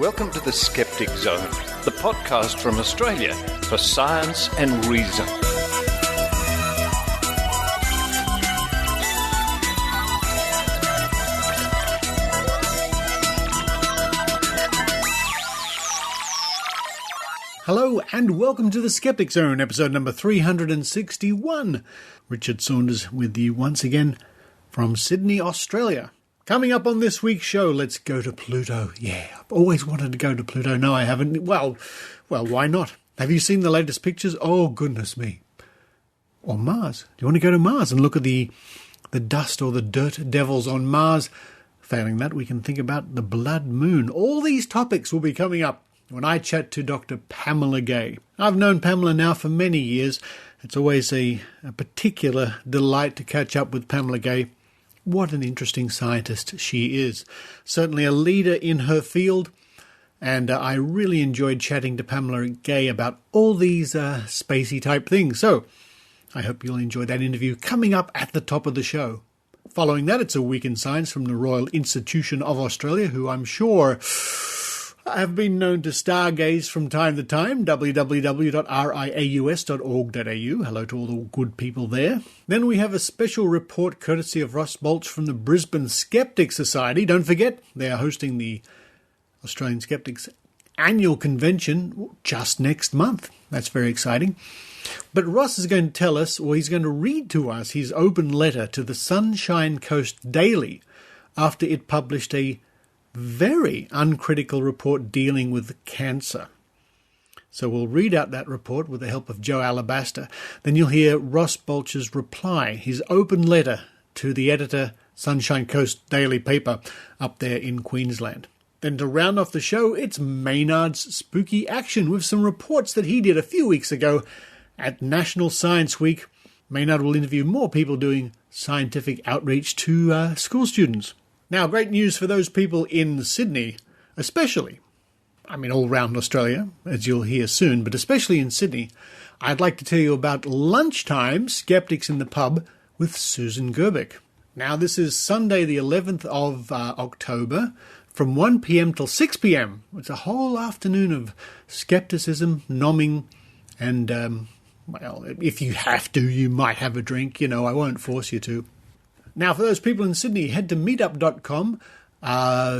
Welcome to the Skeptic Zone, the podcast from Australia for science and reason. Hello and welcome to the Skeptic Zone, episode number 361. Richard Saunders with you once again from Sydney, Australia. Coming up on this week's show, let's go to Pluto. Yeah, I've always wanted to go to Pluto. No, I haven't. Well, why not? Have you seen the latest pictures? Oh, goodness me. Or Mars. Do you want to go to Mars and look at the dust or the dirt devils on Mars? Failing that, we can think about the blood moon. All these topics will be coming up when I chat to Dr Pamela Gay. I've known Pamela now for many years. It's always a particular delight to catch up with Pamela Gay. What an interesting scientist she is. Certainly a leader in her field, and I really enjoyed chatting to Pamela Gay about all these spacey type things. So I hope you'll enjoy that interview coming up at the top of the show. Following that, it's a week in science from the Royal Institution of Australia, who I'm sure have been known to stargaze from time to time, www.riaus.org.au. Hello to all the good people there. Then we have a special report courtesy of Balch from the Brisbane Skeptics Society. Don't forget, they are hosting the Australian Skeptics annual convention just next month. That's very exciting. But Ross is going to tell us, or he's going to read to us, his open letter to the Sunshine Coast Daily after it published a very uncritical report dealing with cancer. So we'll read out that report with the help of Jo Alabaster. Then you'll hear Ross Balch's reply, his open letter to the editor, Sunshine Coast Daily paper up there in Queensland. Then to round off the show, it's Maynard's Spooky Action with some reports that he did a few weeks ago at National Science Week. Maynard will interview more people doing scientific outreach to school students. Now, great news for those people in Sydney, especially, all around Australia, as you'll hear soon, but especially in Sydney. I'd like to tell you about Lunchtime Skeptics in the Pub with Susan Gerbic. Now, this is Sunday, the 11th of October, from 1 p.m. till 6 p.m. It's a whole afternoon of skepticism, nomming, and, if you have to, you might have a drink. I won't force you to. Now, for those people in Sydney, head to meetup.com,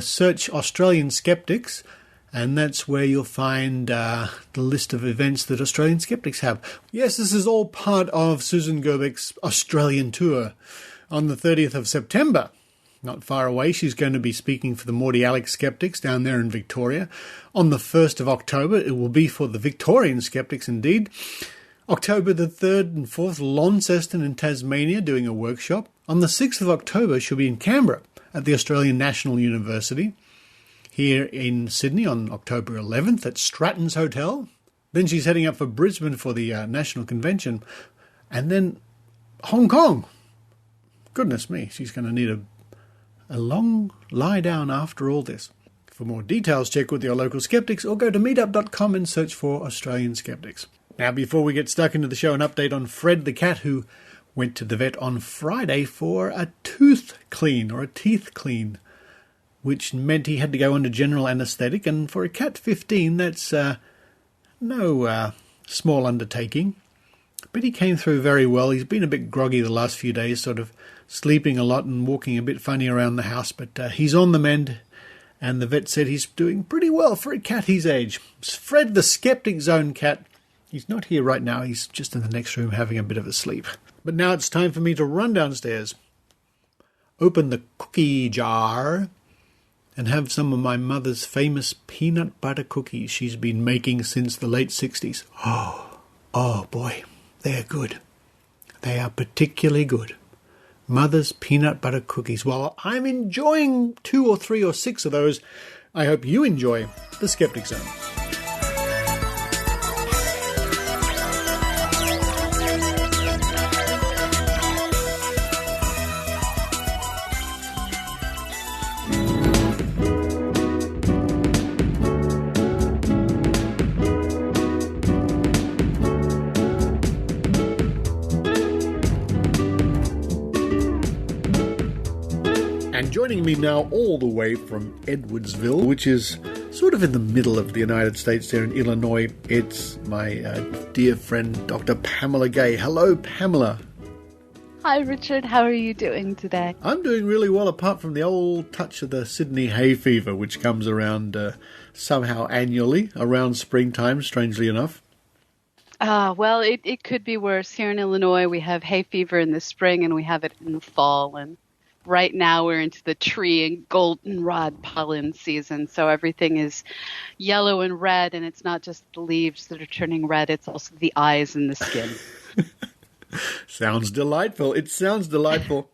search Australian Skeptics, and that's where you'll find the list of events that Australian Skeptics have. Yes, this is all part of Susan Gerbic's Australian tour. On the 30th of September, not far away, she's going to be speaking for the Morty Alex Skeptics down there in Victoria. On the 1st of October, it will be for the Victorian Skeptics indeed. October the 3rd and 4th, Launceston in Tasmania doing a workshop. On the 6th of October, she'll be in Canberra at the Australian National University. Here in Sydney on October 11th at Stratton's Hotel. Then she's heading up for Brisbane for the National Convention. And then Hong Kong. Goodness me, she's going to need a long lie down after all this. For more details, check with your local skeptics or go to meetup.com and search for Australian Skeptics. Now, before we get stuck into the show, an update on Fred the cat who went to the vet on Friday for a tooth clean or a teeth clean, which meant he had to go under general anaesthetic. And for a cat 15, that's no small undertaking. But he came through very well. He's been a bit groggy the last few days, sort of sleeping a lot and walking a bit funny around the house. But he's on the mend, and the vet said he's doing pretty well for a cat his age. It's Fred the Skeptic Zone cat. He's not here right now. He's just in the next room having a bit of a sleep. But now it's time for me to run downstairs, open the cookie jar, and have some of my mother's famous peanut butter cookies she's been making since the late 60s. Oh boy, they're good. They are particularly good. Mother's peanut butter cookies. While I'm enjoying 2 or 3 or 6 of those, I hope you enjoy the Skeptic Zone. And joining me now all the way from Edwardsville, which is sort of in the middle of the United States there in Illinois. It's my dear friend, Dr. Pamela Gay. Hello, Pamela. Hi, Richard. How are you doing today? I'm doing really well, apart from the old touch of the Sydney hay fever, which comes around somehow annually, around springtime, strangely enough. Well, it could be worse. Here in Illinois, we have hay fever in the spring and we have it in the fall. And right now we're into the tree and goldenrod pollen season. So everything is yellow and red, and it's not just the leaves that are turning red. It's also the eyes and the skin. Sounds delightful. It sounds delightful.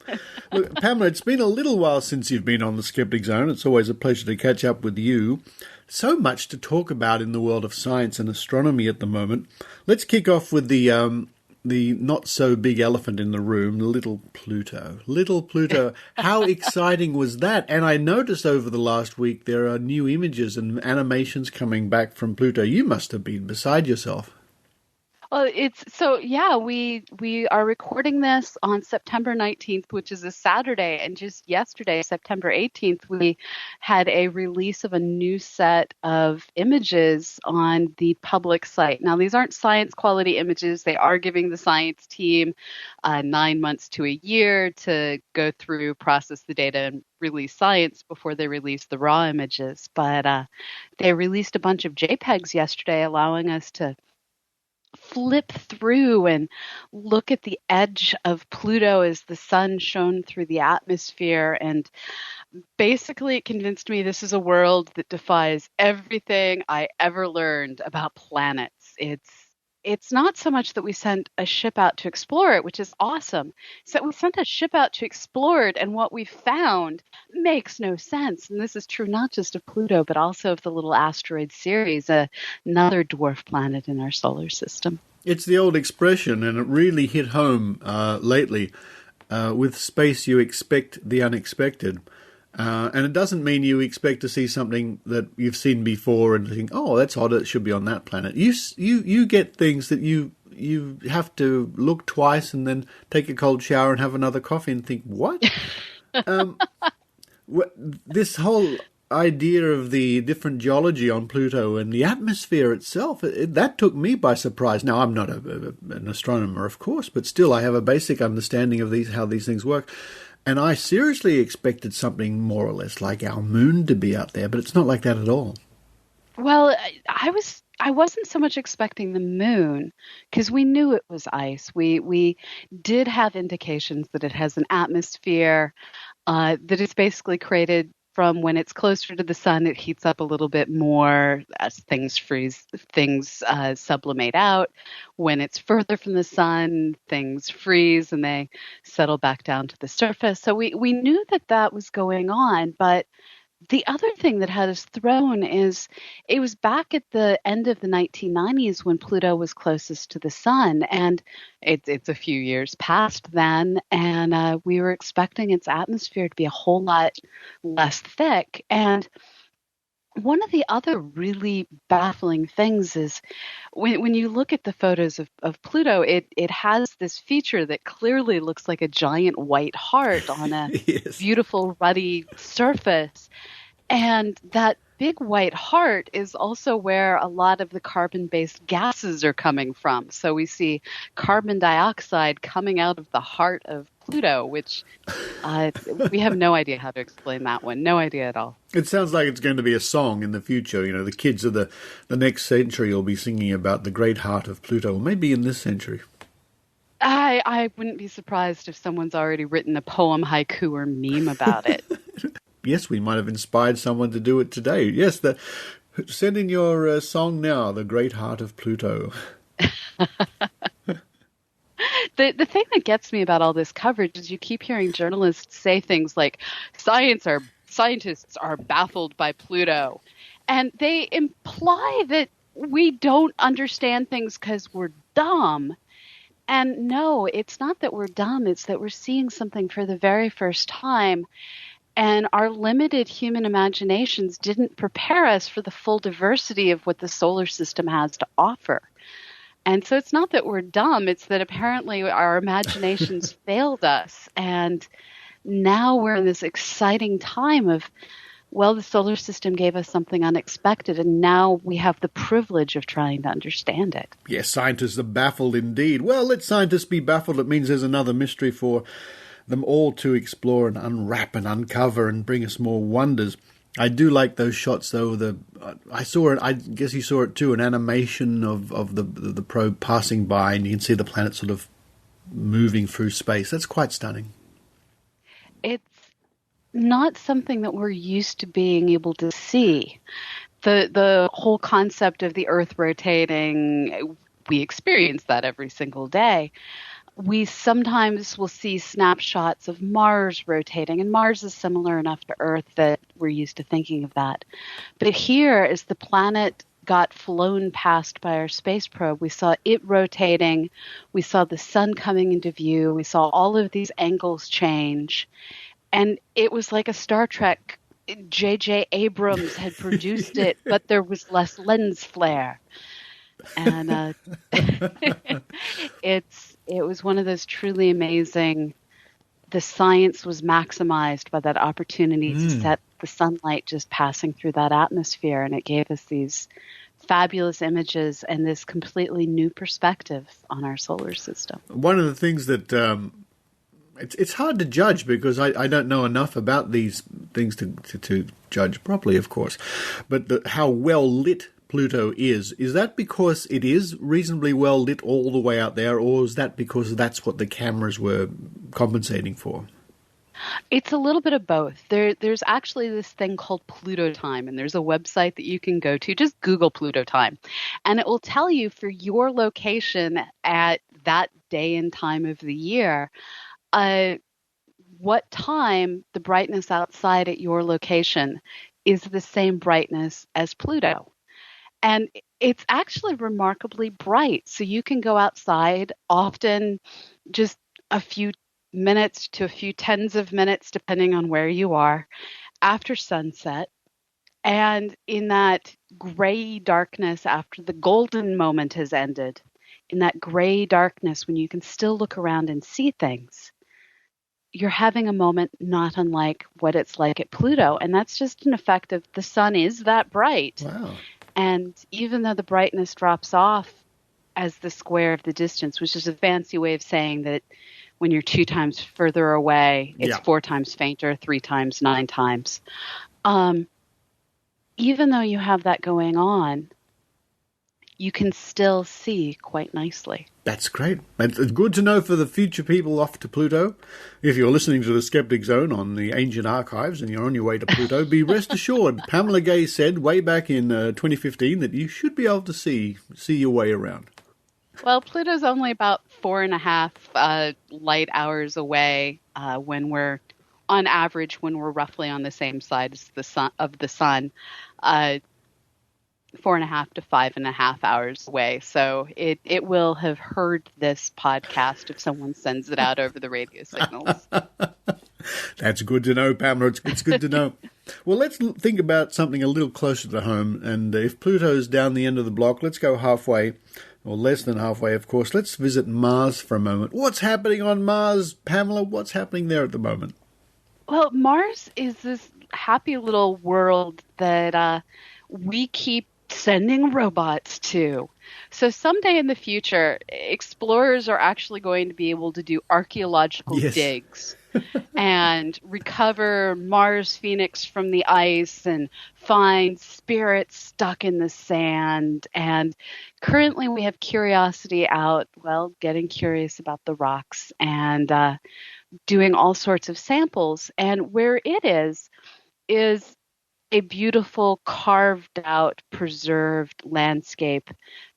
Look, Pamela, it's been a little while since you've been on the Skeptic Zone. It's always a pleasure to catch up with you. So much to talk about in the world of science and astronomy at the moment. Let's kick off with the not-so-big elephant in the room, little Pluto. Little Pluto, how exciting was that? And I noticed over the last week there are new images and animations coming back from Pluto. You must have been beside yourself. Well, we are recording this on September 19th, which is a Saturday, and just yesterday, September 18th, we had a release of a new set of images on the public site. Now, these aren't science quality images. They are giving the science team 9 months to a year to go through, process the data, and release science before they release the raw images. But they released a bunch of JPEGs yesterday, allowing us to flip through and look at the edge of Pluto as the sun shone through the atmosphere. And basically it convinced me this is a world that defies everything I ever learned about planets. It's not so much that we sent a ship out to explore it, which is awesome. So we sent a ship out to explore it, and what we found makes no sense. And this is true not just of Pluto, but also of the little asteroid Ceres, another dwarf planet in our solar system. It's the old expression, and it really hit home lately. With space, you expect the unexpected. And it doesn't mean you expect to see something that you've seen before and think, oh, that's odd, it should be on that planet. You get things that you have to look twice and then take a cold shower and have another coffee and think, what? This whole idea of the different geology on Pluto and the atmosphere itself, that took me by surprise. Now, I'm not an astronomer, of course, but still I have a basic understanding of how these things work. And I seriously expected something more or less like our moon to be out there, but it's not like that at all. Well, I wasn't so much expecting the moon because we knew it was ice. We did have indications that it has an atmosphere that is basically created from when it's closer to the sun, it heats up a little bit more as things freeze, things sublimate out. When it's further from the sun, things freeze and they settle back down to the surface. So we knew that was going on, but the other thing that had us thrown is it was back at the end of the 1990s when Pluto was closest to the sun, and it's a few years past then, and we were expecting its atmosphere to be a whole lot less thick. And one of the other really baffling things is when you look at the photos of Pluto, it has this feature that clearly looks like a giant white heart on a Yes. beautiful ruddy surface. And that big white heart is also where a lot of the carbon-based gases are coming from. So we see carbon dioxide coming out of the heart of Pluto, which we have no idea how to explain that one. No idea at all. It sounds like it's going to be a song in the future. You know, the kids of the next century will be singing about the great heart of Pluto, or maybe in this century. I wouldn't be surprised if someone's already written a poem, haiku, or meme about it. Yes, we might have inspired someone to do it today. Yes, send in your song now, The Great Heart of Pluto. The thing that gets me about all this coverage is you keep hearing journalists say things like, scientists are baffled by Pluto. And they imply that we don't understand things because we're dumb. And no, it's not that we're dumb. It's that we're seeing something for the very first time. And our limited human imaginations didn't prepare us for the full diversity of what the solar system has to offer. And so it's not that we're dumb, it's that apparently our imaginations failed us. And now we're in this exciting time of Well, the solar system gave us something unexpected, and now we have the privilege of trying to understand it. Yes, scientists are baffled indeed. Well, let scientists be baffled. It means there's another mystery for them all to explore and unwrap and uncover and bring us more wonders. I do like those shots, though. I saw it. I guess you saw it too. An animation of the probe passing by, and you can see the planet sort of moving through space. That's quite stunning. It's not something that we're used to being able to see. The whole concept of the Earth rotating, we experience that every single day. We sometimes will see snapshots of Mars rotating, and Mars is similar enough to Earth that we're used to thinking of that. But here, as the planet got flown past by our space probe, we saw it rotating, we saw the sun coming into view, we saw all of these angles change, and it was like a Star Trek. J.J. Abrams had produced it, but there was less lens flare. And it was one of those truly amazing. The science was maximized by that opportunity to set the sunlight just passing through that atmosphere, and it gave us these fabulous images and this completely new perspective on our solar system. One of the things that it's hard to judge because I don't know enough about these things to judge properly, of course, but how well lit Pluto is that because it is reasonably well lit all the way out there, or is that because that's what the cameras were compensating for? It's a little bit of both. There's actually this thing called Pluto time, and there's a website that you can go to. Just Google Pluto time, and it will tell you for your location at that day and time of the year, what time the brightness outside at your location is the same brightness as Pluto. And it's actually remarkably bright. So you can go outside often just a few minutes to a few tens of minutes, depending on where you are, after sunset. And in that gray darkness after the golden moment has ended, in that gray darkness when you can still look around and see things, you're having a moment not unlike what it's like at Pluto. And that's just an effect of the sun is that bright. Wow. And even though the brightness drops off as the square of the distance, which is a fancy way of saying that when you're 2 times further away, it's 4 times fainter, 3 times, 9 times. Even though you have that going on, you can still see quite nicely. That's great. It's good to know for the future people off to Pluto. If you're listening to the Skeptic Zone on the ancient archives and you're on your way to Pluto, be rest assured, Pamela Gay said way back in 2015 that you should be able to see your way around. Well, Pluto's only about 4.5 light hours away on average, when we're roughly on the same side as the sun. 4.5 to 5.5 hours away. So it will have heard this podcast if someone sends it out over the radio signals. That's good to know, Pamela. It's good to know. Well, let's think about something a little closer to home. And if Pluto's down the end of the block, let's go halfway, or less than halfway, of course. Let's visit Mars for a moment. What's happening on Mars, Pamela? What's happening there at the moment? Well, Mars is this happy little world that we keep sending robots to. So someday in the future, explorers are actually going to be able to do archaeological digs and recover Mars Phoenix from the ice and find spirits stuck in the sand. And currently we have Curiosity out, getting curious about the rocks and doing all sorts of samples. And where it is a beautiful, carved out, preserved landscape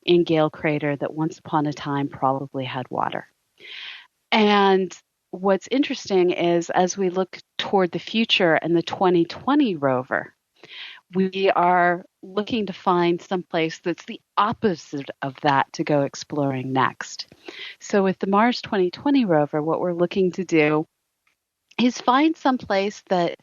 in Gale Crater that once upon a time probably had water. And what's interesting is as we look toward the future and the 2020 rover, we are looking to find someplace that's the opposite of that to go exploring next. So with the Mars 2020 rover, what we're looking to do is find someplace that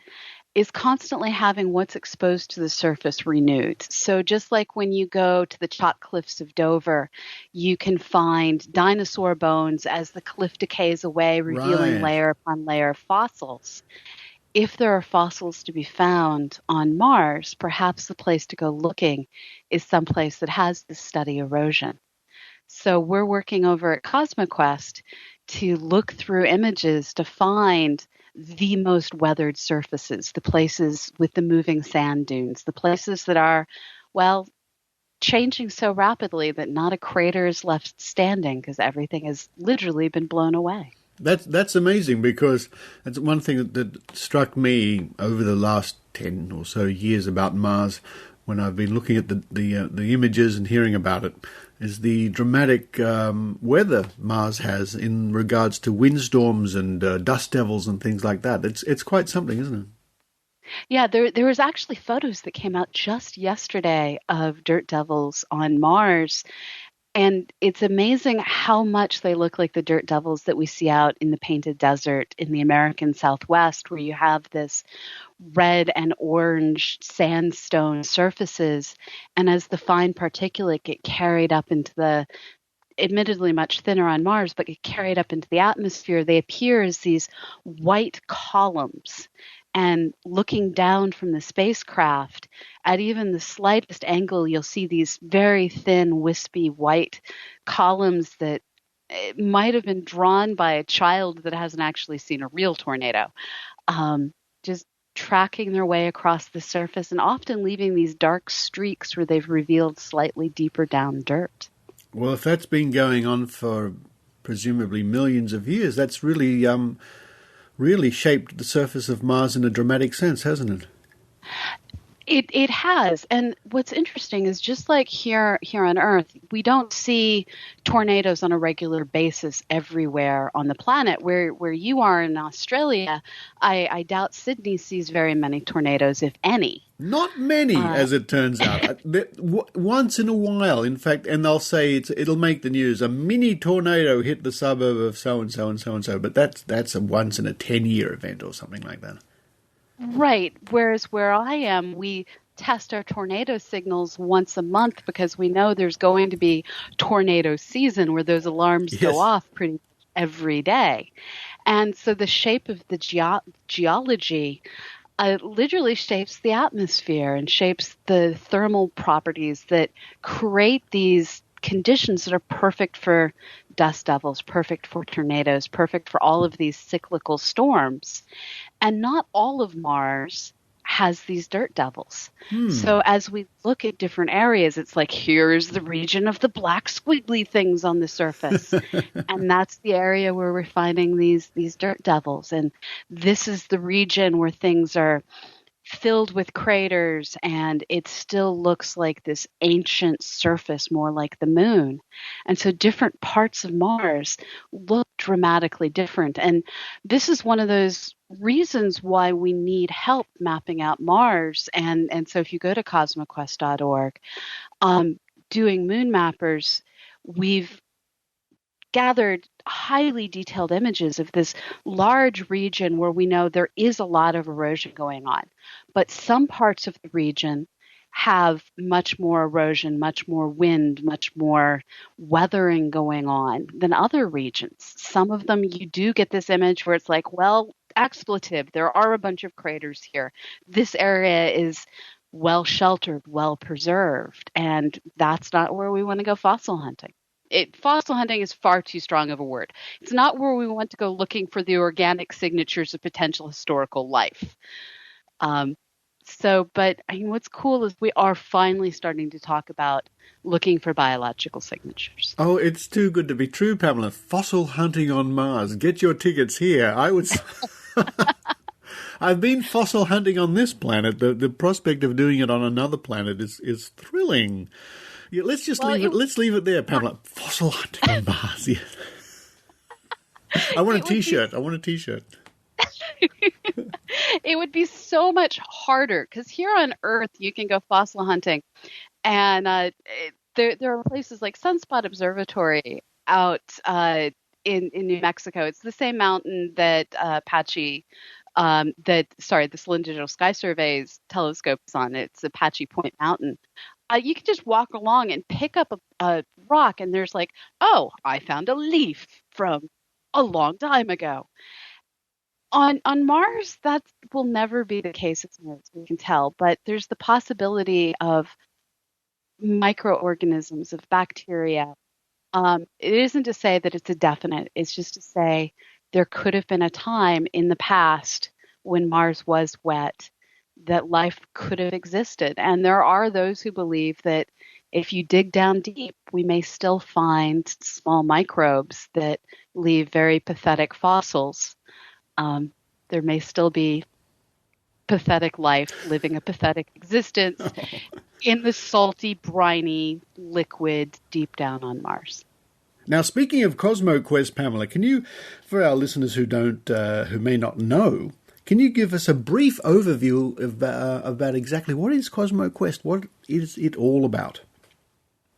is constantly having what's exposed to the surface renewed. So just like when you go to the chalk cliffs of Dover, you can find dinosaur bones as the cliff decays away, revealing layer upon layer of fossils. if there are fossils to be found on Mars, perhaps the place to go looking is someplace that has this steady erosion. So we're working over at CosmoQuest to look through images to find the most weathered surfaces, the places with the moving sand dunes, the places that are, well, changing so rapidly that not a crater is left standing because everything has literally been blown away. That's amazing, because that's one thing that struck me over the last 10 or so years about Mars, when I've been looking at the images and hearing about it, is the dramatic weather Mars has in regards to windstorms and dust devils and things like that. It's quite something, isn't it? Yeah, there was actually photos that came out just yesterday of dirt devils on Mars. And it's amazing how much they look like the dirt devils that we see out in the Painted Desert in the American Southwest, where you have this red and orange sandstone surfaces. And as the fine particulate get carried up into the, admittedly much thinner on Mars, but get carried up into the atmosphere, they appear as these white columns. And looking down from the spacecraft, at even the slightest angle, you'll see these very thin, wispy white columns that might have been drawn by a child that hasn't actually seen a real tornado, just tracking their way across the surface and often leaving these dark streaks where they've revealed slightly deeper down dirt. Well, if that's been going on for presumably millions of years, that's really shaped the surface of Mars in a dramatic sense, hasn't it? It has. And what's interesting is just like here on Earth, we don't see tornadoes on a regular basis everywhere on the planet. Where you are in Australia, I doubt Sydney sees very many tornadoes, if any. Not many, as it turns out. Once in a while, in fact, and they'll say it'll make the news, a mini tornado hit the suburb of so-and-so and so-and-so, but that's a once in a 10-year event or something like that. Right. Whereas where I am, we test our tornado signals once a month because we know there's going to be tornado season where those alarms go off pretty much every day. And so the shape of the geology literally shapes the atmosphere and shapes the thermal properties that create these conditions that are perfect for dust devils, perfect for tornadoes, perfect for all of these cyclical storms. And not all of Mars has these dirt devils. So as we look at different areas, it's like, here's the region of the black squiggly things on the surface. And that's the area where we're finding these dirt devils. And this is the region where things are filled with craters, and it still looks like this ancient surface, more like the moon. And so different parts of Mars look dramatically different. And this is one of those reasons why we need help mapping out Mars. And so if you go to cosmoquest.org, doing moon mappers, we've gathered highly detailed images of this large region where we know there is a lot of erosion going on. But some parts of the region have much more erosion, much more wind, much more weathering going on than other regions. Some of them you do get this image where it's like, well, expletive, there are a bunch of craters here. This area is well sheltered, well preserved, and that's not where we want to go fossil hunting. Fossil hunting is far too strong of a word. It's not where we want to go looking for the organic signatures of potential historical life. But I mean, what's cool is we are finally starting to talk about looking for biological signatures. Oh, it's too good to be true, Pamela. Fossil hunting on Mars. Get your tickets here. I've been fossil hunting on this planet. The prospect of doing it on another planet is thrilling. Yeah, let's leave it there, Pamela. Fossil hunting on Mars. Yes. I want a T-shirt. It would be so much harder because here on Earth you can go fossil hunting, and there are places like Sunspot Observatory out in New Mexico. It's the same mountain that the Celestial Digital Sky Survey's telescope is on. It's Apache Point Mountain. You can just walk along and pick up a rock, and there's like, oh, I found a leaf from a long time ago. On Mars, that will never be the case as far as we can tell, but there's the possibility of microorganisms, of bacteria. It isn't to say that it's a definite. It's just to say there could have been a time in the past when Mars was wet that life could have existed. And there are those who believe that if you dig down deep, we may still find small microbes that leave very pathetic fossils. There may still be pathetic life living a pathetic existence in the salty, briny liquid deep down on Mars. Now, speaking of CosmoQuest, Pamela, can you, for our listeners who may not know, can you give us a brief overview about exactly what is CosmoQuest? What is it all about?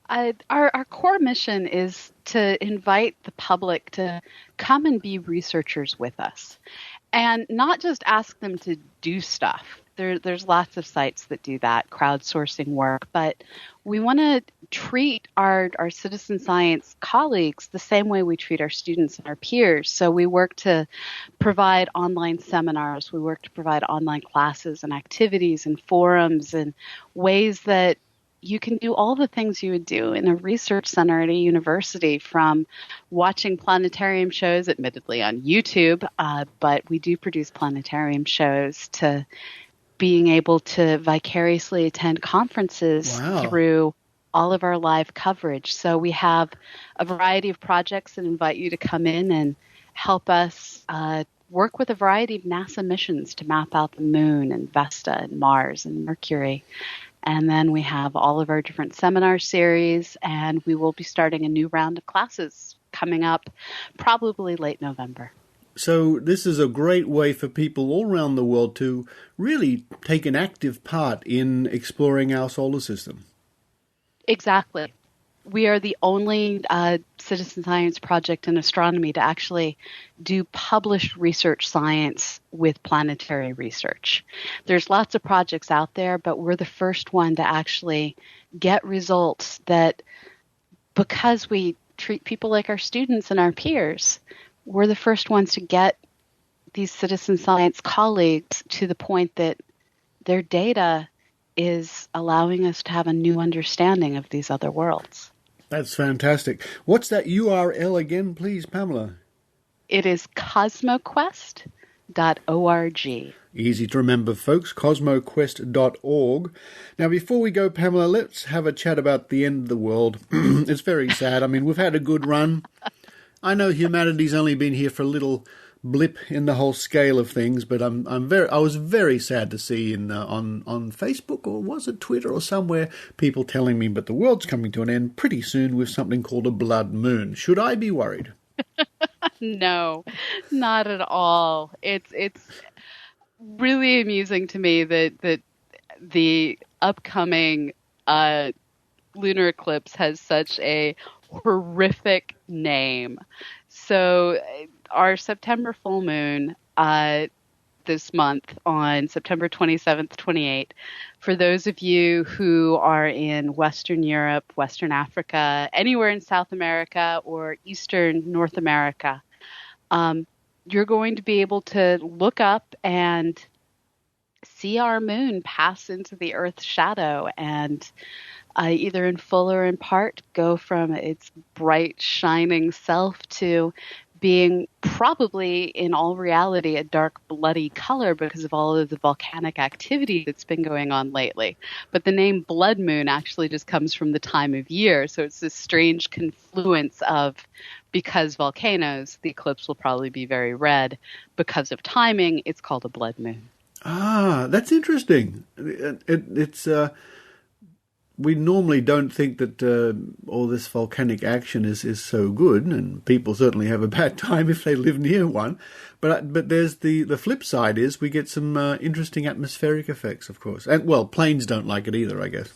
Our core mission is to invite the public to come and be researchers with us, and not just ask them to do stuff. There's lots of sites that do that, crowdsourcing work, but we want to treat our citizen science colleagues the same way we treat our students and our peers. So we work to provide online seminars, we work to provide online classes and activities and forums and ways that you can do all the things you would do in a research center at a university, from watching planetarium shows, admittedly on YouTube, but we do produce planetarium shows, to being able to vicariously attend conferences through all of our live coverage. So we have a variety of projects that invite you to come in and help us work with a variety of NASA missions to map out the Moon and Vesta and Mars and Mercury. And then we have all of our different seminar series, and we will be starting a new round of classes coming up probably late November. So this is a great way for people all around the world to really take an active part in exploring our solar system. Exactly. We are the only citizen science project in astronomy to actually do published research science with planetary research. There's lots of projects out there, but we're the first one to actually get results that, because we treat people like our students and our peers, we're the first ones to get these citizen science colleagues to the point that their data is allowing us to have a new understanding of these other worlds. That's fantastic. What's that URL again, please, Pamela? It is cosmoquest.org. Easy to remember, folks, cosmoquest.org. Now, before we go, Pamela, let's have a chat about the end of the world. It's very sad. I mean, we've had a good run. I know humanity's only been here for a little blip in the whole scale of things, but I was very sad to see on Facebook, or was it Twitter or somewhere, people telling me, but the world's coming to an end pretty soon with something called a blood moon. Should I be worried? No, not at all. It's really amusing to me that the upcoming lunar eclipse has such a horrific name. So our September full moon this month on September 27th, 28th, for those of you who are in Western Europe, Western Africa, anywhere in South America or Eastern North America, you're going to be able to look up and see our moon pass into the Earth's shadow, and either in full or in part go from its bright, shining self to being probably in all reality a dark, bloody color because of all of the volcanic activity that's been going on lately. But the name blood moon actually just comes from the time of year. So it's this strange confluence of, because volcanoes, the eclipse will probably be very red. Because of timing, it's called a blood moon. Ah, that's interesting. It's we normally don't think that all this volcanic action is so good, and people certainly have a bad time if they live near one. But there's the flip side is we get some interesting atmospheric effects, of course. And, well, planes don't like it either, I guess.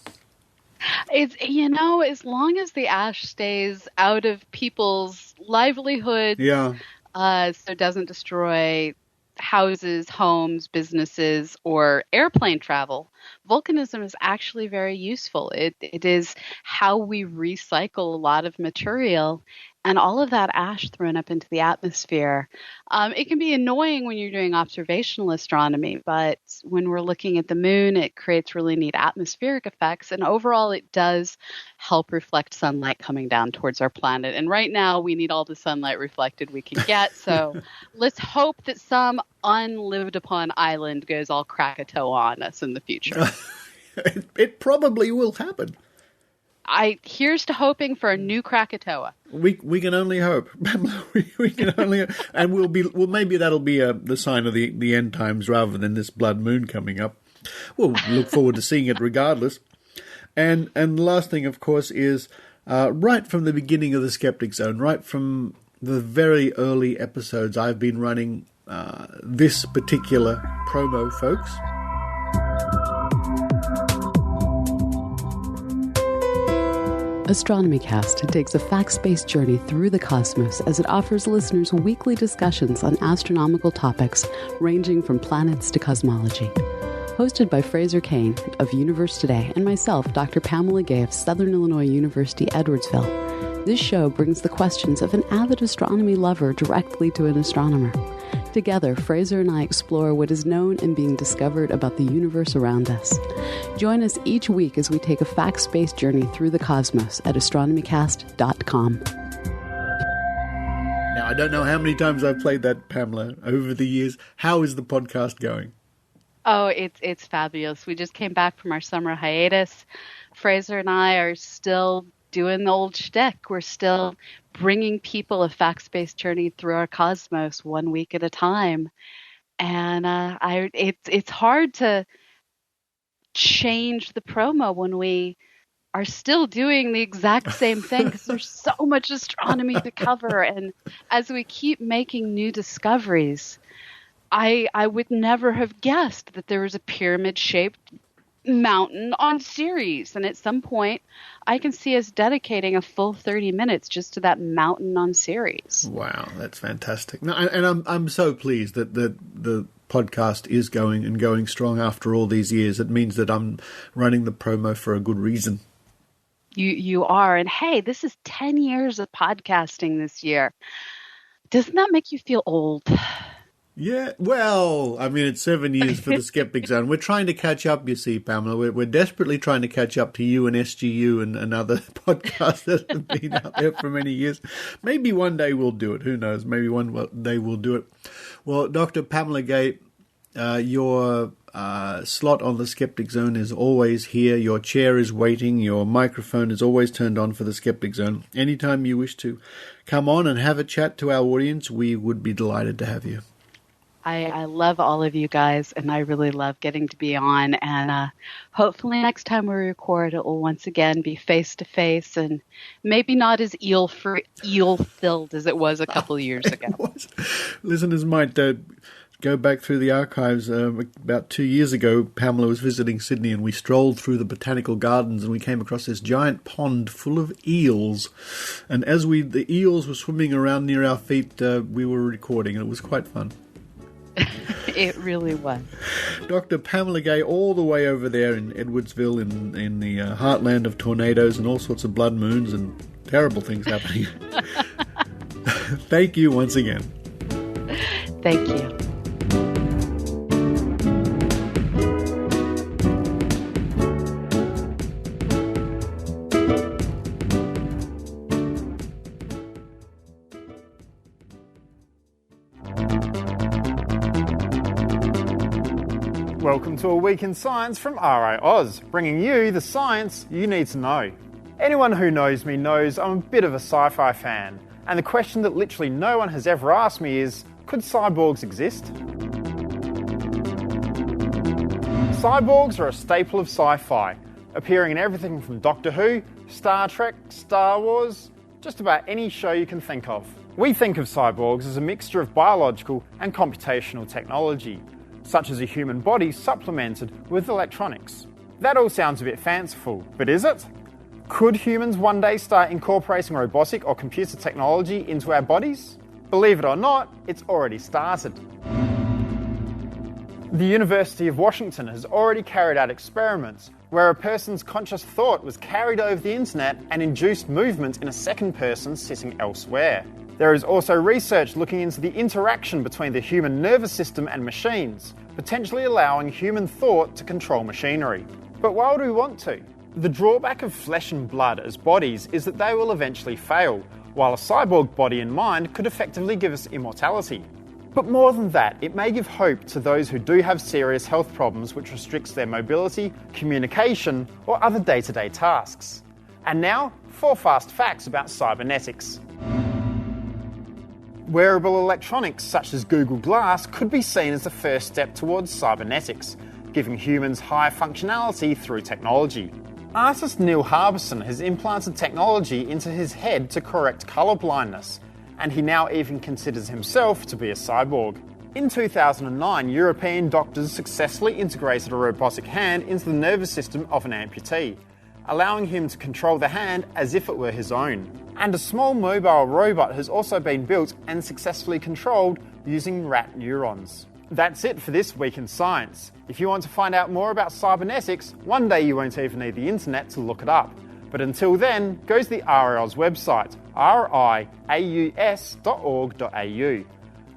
It's, as long as the ash stays out of people's livelihoods, so it doesn't destroy houses, homes, businesses, or airplane travel, volcanism is actually very useful. It is how we recycle a lot of material, and all of that ash thrown up into the atmosphere. It can be annoying when you're doing observational astronomy, but when we're looking at the moon, it creates really neat atmospheric effects. And overall, it does help reflect sunlight coming down towards our planet. And right now, we need all the sunlight reflected we can get. So let's hope that some unlived upon island goes all Krakatoa on us in the future. It probably will happen. Here's to hoping for a new Krakatoa. We can only hope. we can only, and maybe that'll be the sign of the end times rather than this blood moon coming up. We'll look forward to seeing it regardless. And the last thing, of course, is right from the beginning of the Skeptic Zone, right from the very early episodes, I've been running this particular promo, folks. AstronomyCast takes a facts-based journey through the cosmos as it offers listeners weekly discussions on astronomical topics ranging from planets to cosmology. Hosted by Fraser Cain of Universe Today and myself, Dr. Pamela Gay of Southern Illinois University, Edwardsville, this show brings the questions of an avid astronomy lover directly to an astronomer. Together, Fraser and I explore what is known and being discovered about the universe around us. Join us each week as we take a facts-based journey through the cosmos at astronomycast.com. Now, I don't know how many times I've played that, Pamela, over the years. How is the podcast going? Oh, it's fabulous. We just came back from our summer hiatus. Fraser and I are still doing the old shtick. We're still bringing people a facts-based journey through our cosmos 1 week at a time. And it's hard to change the promo when we are still doing the exact same thing because there's so much astronomy to cover. And as we keep making new discoveries, I would never have guessed that there was a pyramid-shaped mountain on Ceres, and at some point I can see us dedicating a full 30 minutes just to that mountain on Ceres. Wow, that's fantastic. No, and I'm so pleased that the podcast is going strong after all these years. It means that I'm running the promo for a good reason. You are, and hey, this is 10 years of podcasting this year. Doesn't that make you feel old? Yeah, well, I mean, it's 7 years for the Skeptic Zone. We're trying to catch up, you see, Pamela. We're desperately trying to catch up to you and SGU and other podcasts that have been out there for many years. Maybe one day we'll do it. Who knows? Maybe one day we'll do it. Well, Dr. Pamela Gay, your slot on the Skeptic Zone is always here. Your chair is waiting. Your microphone is always turned on for the Skeptic Zone. Anytime you wish to come on and have a chat to our audience, we would be delighted to have you. I love all of you guys, and I really love getting to be on. And hopefully next time we record, it will once again be face-to-face and maybe not as eel-filled as it was a couple of years ago. Listeners might go back through the archives. About 2 years ago, Pamela was visiting Sydney, and we strolled through the botanical gardens, and we came across this giant pond full of eels. And as the eels were swimming around near our feet, we were recording, and it was quite fun. It really was. Dr. Pamela Gay, all the way over there in Edwardsville, in the heartland of tornadoes and all sorts of blood moons and terrible things happening. Thank you once again. Thank you. Welcome to A Week in Science from RiAus, bringing you the science you need to know. Anyone who knows me knows I'm a bit of a sci-fi fan, and the question that literally no one has ever asked me is, could cyborgs exist? Cyborgs are a staple of sci-fi, appearing in everything from Doctor Who, Star Trek, Star Wars, just about any show you can think of. We think of cyborgs as a mixture of biological and computational technology, such as a human body supplemented with electronics. That all sounds a bit fanciful, but is it? Could humans one day start incorporating robotic or computer technology into our bodies? Believe it or not, it's already started. The University of Washington has already carried out experiments where a person's conscious thought was carried over the internet and induced movement in a second person sitting elsewhere. There is also research looking into the interaction between the human nervous system and machines, potentially allowing human thought to control machinery. But why would we want to? The drawback of flesh and blood as bodies is that they will eventually fail, while a cyborg body and mind could effectively give us immortality. But more than that, it may give hope to those who do have serious health problems which restricts their mobility, communication, or other day-to-day tasks. And now, 4 fast facts about cybernetics. Wearable electronics such as Google Glass could be seen as the first step towards cybernetics, giving humans high functionality through technology. Artist Neil Harbison has implanted technology into his head to correct colour blindness, and he now even considers himself to be a cyborg. In 2009, European doctors successfully integrated a robotic hand into the nervous system of an amputee, allowing him to control the hand as if it were his own. And a small mobile robot has also been built and successfully controlled using rat neurons. That's it for this week in science. If you want to find out more about cybernetics, one day you won't even need the internet to look it up. But until then, go to the RiAus website, riaus.org.au.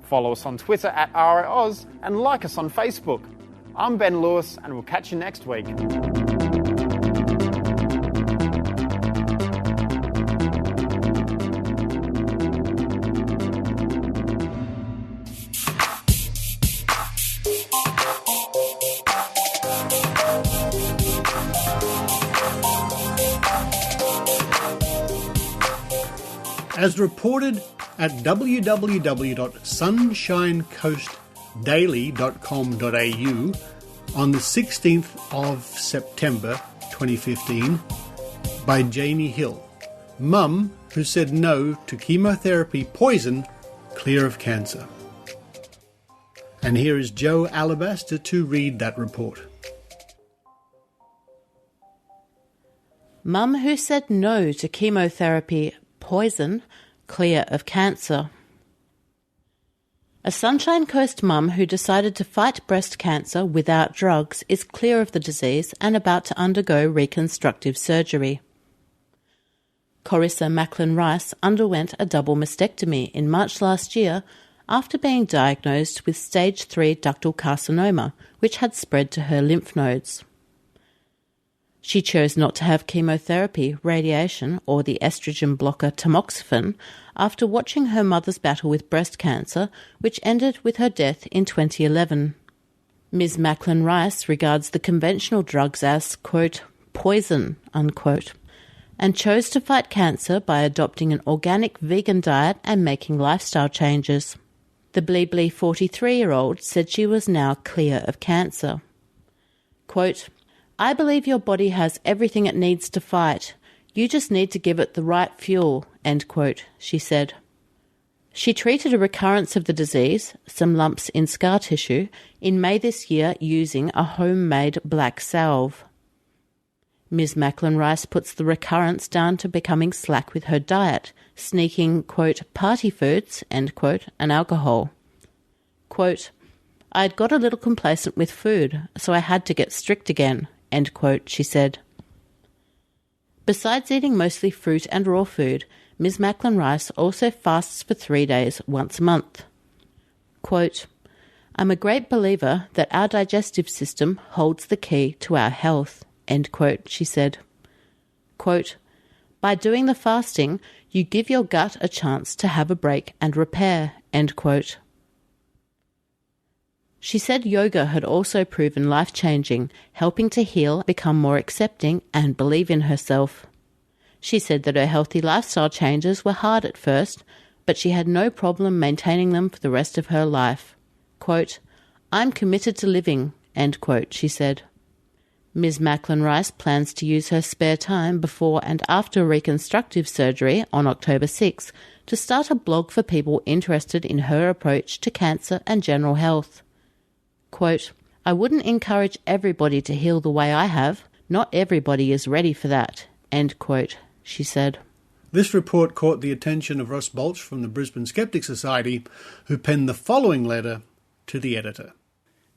Follow us on Twitter at RiAus and like us on Facebook. I'm Ben Lewis and we'll catch you next week. As reported at www.sunshinecoastdaily.com.au on the 16th of September 2015 by Janie Hill, mum who said no to chemotherapy poison, clear of cancer. And here is Jo Alabaster to read that report. Mum who said no to chemotherapy poison, clear of cancer. A Sunshine Coast mum who decided to fight breast cancer without drugs is clear of the disease and about to undergo reconstructive surgery. Corissa Macklin-Rice underwent a double mastectomy in March last year after being diagnosed with stage 3 ductal carcinoma, which had spread to her lymph nodes. She chose not to have chemotherapy, radiation, or the estrogen blocker tamoxifen after watching her mother's battle with breast cancer, which ended with her death in 2011. Ms. Macklin-Rice regards the conventional drugs as, quote, poison, unquote, and chose to fight cancer by adopting an organic vegan diet and making lifestyle changes. The Bleeblee 43-year-old said she was now clear of cancer. Quote, I believe your body has everything it needs to fight. You just need to give it the right fuel, end quote, she said. She treated a recurrence of the disease, some lumps in scar tissue, in May this year using a homemade black salve. Ms. Macklin-Rice puts the recurrence down to becoming slack with her diet, sneaking, quote, party foods, end quote, and alcohol. Quote, I had got a little complacent with food, so I had to get strict again, end quote, she said. Besides eating mostly fruit and raw food, Ms. Macklin-Rice also fasts for 3 days once a month. Quote, I'm a great believer that our digestive system holds the key to our health, end quote, she said. Quote, by doing the fasting, you give your gut a chance to have a break and repair, end quote. She said yoga had also proven life-changing, helping to heal, become more accepting, and believe in herself. She said that her healthy lifestyle changes were hard at first, but she had no problem maintaining them for the rest of her life. Quote, I'm committed to living, end quote, she said. Ms. Macklin-Rice plans to use her spare time before and after reconstructive surgery on October 6 to start a blog for people interested in her approach to cancer and general health. Quote, I wouldn't encourage everybody to heal the way I have. Not everybody is ready for that, end quote, she said. This report caught the attention of Ross Balch from the Brisbane Skeptics Society, who penned the following letter to the editor.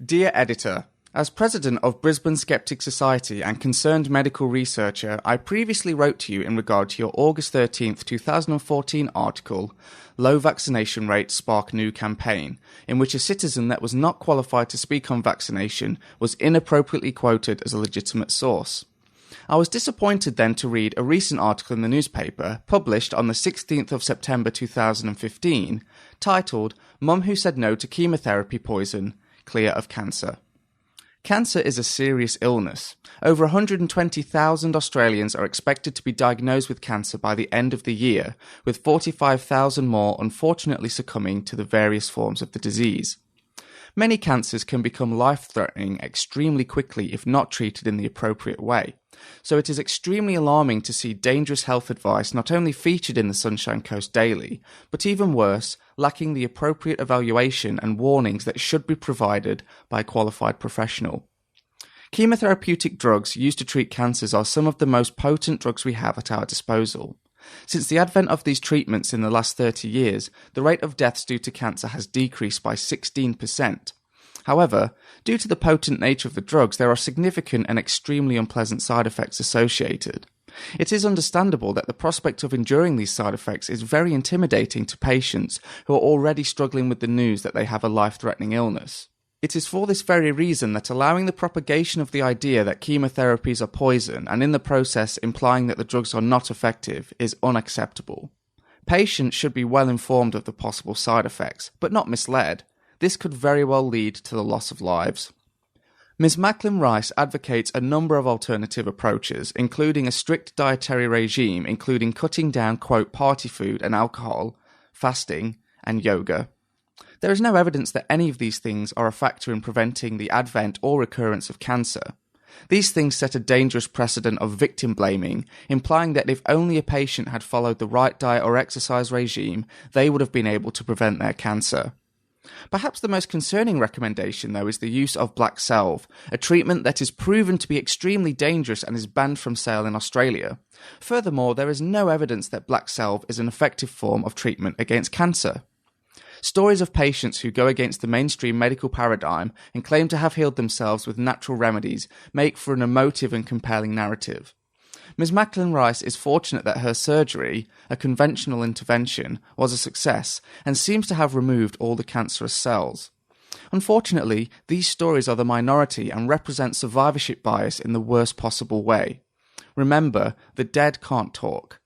Dear Editor, as president of Brisbane Skeptics Society and concerned medical researcher, I previously wrote to you in regard to your August 13th, 2014 article, Low Vaccination Rates Spark New Campaign, in which a citizen that was not qualified to speak on vaccination was inappropriately quoted as a legitimate source. I was disappointed then to read a recent article in the newspaper, published on the 16th of September 2015, titled, Mum Who Said No to Chemotherapy Poison, Clear of Cancer. Cancer is a serious illness. Over 120,000 Australians are expected to be diagnosed with cancer by the end of the year, with 45,000 more unfortunately succumbing to the various forms of the disease. Many cancers can become life-threatening extremely quickly if not treated in the appropriate way. So it is extremely alarming to see dangerous health advice not only featured in the Sunshine Coast Daily, but even worse, lacking the appropriate evaluation and warnings that should be provided by a qualified professional. Chemotherapeutic drugs used to treat cancers are some of the most potent drugs we have at our disposal. Since the advent of these treatments in the last 30 years, the rate of deaths due to cancer has decreased by 16%. However, due to the potent nature of the drugs, there are significant and extremely unpleasant side effects associated. It is understandable that the prospect of enduring these side effects is very intimidating to patients who are already struggling with the news that they have a life-threatening illness. It is for this very reason that allowing the propagation of the idea that chemotherapies are poison and in the process implying that the drugs are not effective is unacceptable. Patients should be well informed of the possible side effects, but not misled. This could very well lead to the loss of lives. Ms. Macklin-Rice advocates a number of alternative approaches, including a strict dietary regime, including cutting down, quote, party food and alcohol, fasting, and yoga. There is no evidence that any of these things are a factor in preventing the advent or recurrence of cancer. These things set a dangerous precedent of victim blaming, implying that if only a patient had followed the right diet or exercise regime, they would have been able to prevent their cancer. Perhaps the most concerning recommendation, though, is the use of black salve, a treatment that is proven to be extremely dangerous and is banned from sale in Australia. Furthermore, there is no evidence that black salve is an effective form of treatment against cancer. Stories of patients who go against the mainstream medical paradigm and claim to have healed themselves with natural remedies make for an emotive and compelling narrative. Ms. Macklin-Rice is fortunate that her surgery, a conventional intervention, was a success and seems to have removed all the cancerous cells. Unfortunately, these stories are the minority and represent survivorship bias in the worst possible way. Remember, the dead can't talk.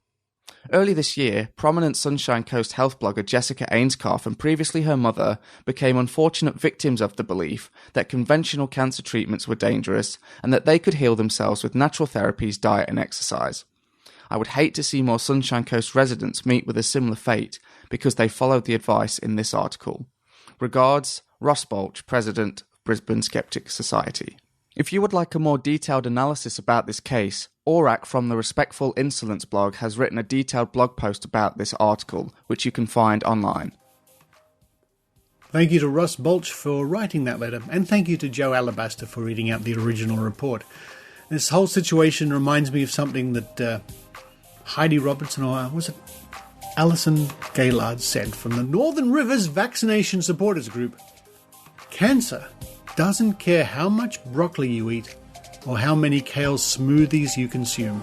Early this year, prominent Sunshine Coast health blogger Jessica Ainscough and previously her mother became unfortunate victims of the belief that conventional cancer treatments were dangerous and that they could heal themselves with natural therapies, diet and exercise. I would hate to see more Sunshine Coast residents meet with a similar fate because they followed the advice in this article. Regards, Ross Balch, President of Brisbane Skeptics Society. If you would like a more detailed analysis about this case, Aurak from the Respectful Insolence blog has written a detailed blog post about this article, which you can find online. Thank you to Ross Balch for writing that letter, and thank you to Jo Alabaster for reading out the original report. This whole situation reminds me of something that Heidi Robertson, or was it Alison Gaylard, said from the Northern Rivers Vaccination Supporters Group. Cancer doesn't care how much broccoli you eat or how many kale smoothies you consume.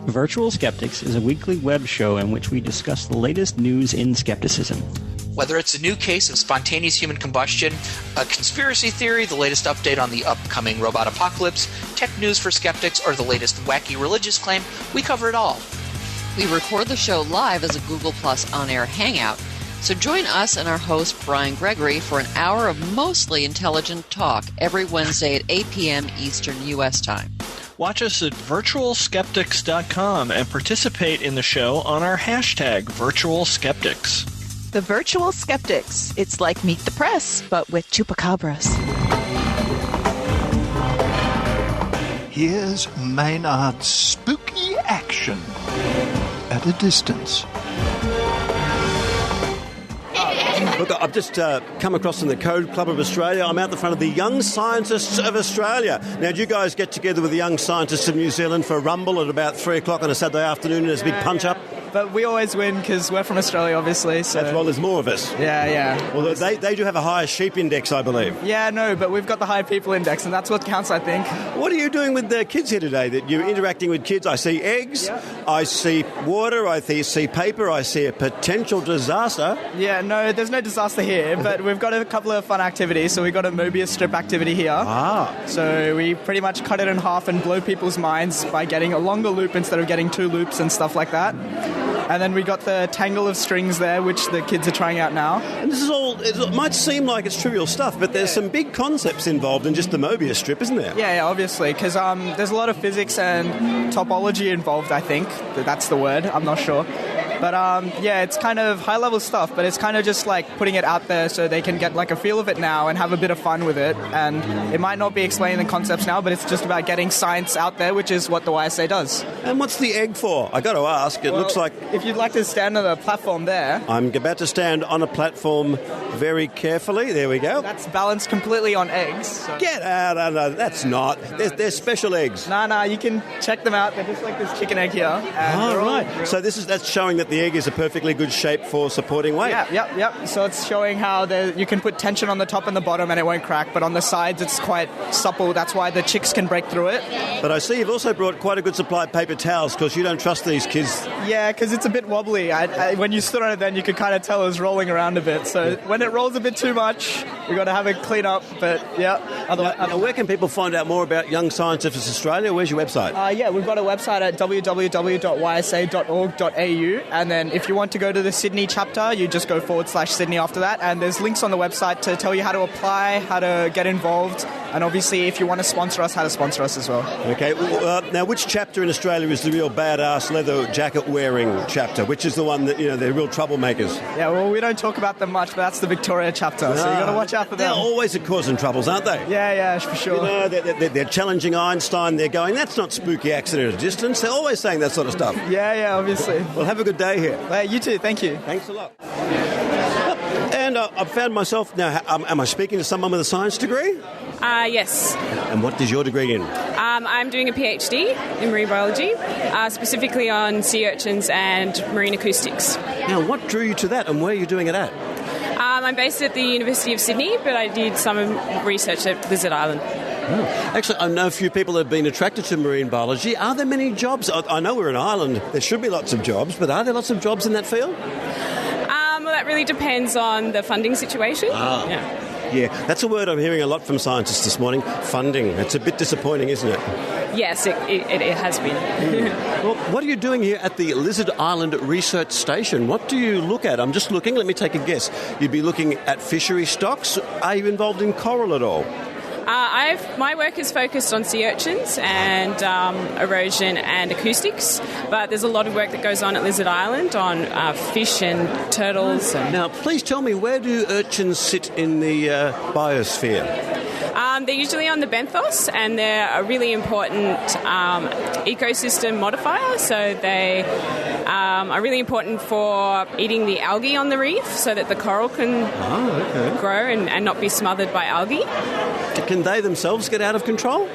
Virtual Skeptics is a weekly web show in which we discuss the latest news in skepticism. Whether it's a new case of spontaneous human combustion, a conspiracy theory, the latest update on the upcoming robot apocalypse, tech news for skeptics, or the latest wacky religious claim, we cover it all. We record the show live as a Google Plus on-air hangout, so join us and our host Brian Gregory for an hour of mostly intelligent talk every Wednesday at 8 p.m. Eastern U.S. time. Watch us at virtualskeptics.com and participate in the show on our hashtag #VirtualSkeptics. The Virtual Skeptics. It's like Meet the Press, but with chupacabras. Here's Maynard's spooky action at a distance. Look, I've just come across from the Code Club of Australia. I'm out the front of the Young Scientists of Australia. Now, do you guys get together with the Young Scientists of New Zealand for a rumble at about 3 o'clock on a Saturday afternoon and there's a big punch-up? But we always win because we're from Australia, obviously. So. That's well, there's more of us. Yeah. Well, they do have a higher sheep index, I believe. Yeah, no, but we've got the higher people index, and that's what counts, I think. What are you doing with the kids here today? That you're interacting with kids? I see eggs, I see water, I see paper, I see a potential disaster. Yeah, no, there's no disaster here, but we've got a couple of fun activities. So we've got a Mobius strip activity here. So we pretty much cut it in half and blow people's minds by getting a longer loop instead of getting 2 loops and stuff like that. And then we got the tangle of strings there, which the kids are trying out now. And this is all, it might seem like it's trivial stuff, but there's some big concepts involved in just the Mobius strip, isn't there? Yeah, obviously, because there's a lot of physics and topology involved, I think. That's the word, I'm not sure. But it's kind of high-level stuff, but it's kind of just like putting it out there so they can get like a feel of it now and have a bit of fun with it. And it might not be explaining the concepts now, but it's just about getting science out there, which is what the YSA does. And what's the egg for? I got to ask. It looks like... If you'd like to stand on the platform there... I'm about to stand on a platform very carefully. There we go. That's balanced completely on eggs. So. Get out. No, that's not. They're special eggs. No, you can check them out. They're just like this chicken egg here. Right. So that's showing that the egg is a perfectly good shape for supporting weight. Yep. So it's showing how you can put tension on the top and the bottom and it won't crack, but on the sides it's quite supple. That's why the chicks can break through it. But I see you've also brought quite a good supply of paper towels because you don't trust these kids. Yeah, because it's a bit wobbly. When you stood on it then, you could kind of tell it was rolling around a bit. So when it rolls a bit too much, we've got to have it clean up. But yeah. Now, where can people find out more about Young Scientists Australia? Where's your website? We've got a website at www.ysa.org.au, and then if you want to go to the Sydney chapter, you just go /Sydney after that, and there's links on the website to tell you how to apply, how to get involved, and obviously if you want to sponsor us, how to sponsor us as well. Okay, now which chapter in Australia is the real badass leather jacket wearing chapter? Which is the one that, they're real troublemakers? Yeah, well, we don't talk about them much, but that's the Victoria chapter, so you've got to watch out for them. They're always causing troubles, aren't they? Yeah, for sure. They're challenging Einstein, they're going, that's not spooky accident at a distance, they're always saying that sort of stuff. Yeah, obviously. Well, have a good day here. You too, thank you. Thanks a lot. And I've found myself, now, am I speaking to someone with a science degree? Yes. And what is your degree in? I'm doing a PhD in marine biology, specifically on sea urchins and marine acoustics. Now, what drew you to that and where are you doing it at? I'm based at the University of Sydney, but I did some research at Lizard Island. Oh. Actually, I know a few people that have been attracted to marine biology. Are there many jobs? I know we're an island. There should be lots of jobs, but are there lots of jobs in that field? Well, that really depends on the funding situation. Yeah, that's a word I'm hearing a lot from scientists this morning, funding. It's a bit disappointing, isn't it? Yes, it has been. Well, what are you doing here at the Lizard Island Research Station? What do you look at? I'm just looking. Let me take a guess. You'd be looking at fishery stocks. Are you involved in coral at all? My work is focused on sea urchins and erosion and acoustics, but there's a lot of work that goes on at Lizard Island on fish and turtles. Now, please tell me, where do urchins sit in the biosphere? They're usually on the benthos, and they're a really important ecosystem modifier, so they are really important for eating the algae on the reef so that the coral can grow and not be smothered by algae. Can they themselves get out of control?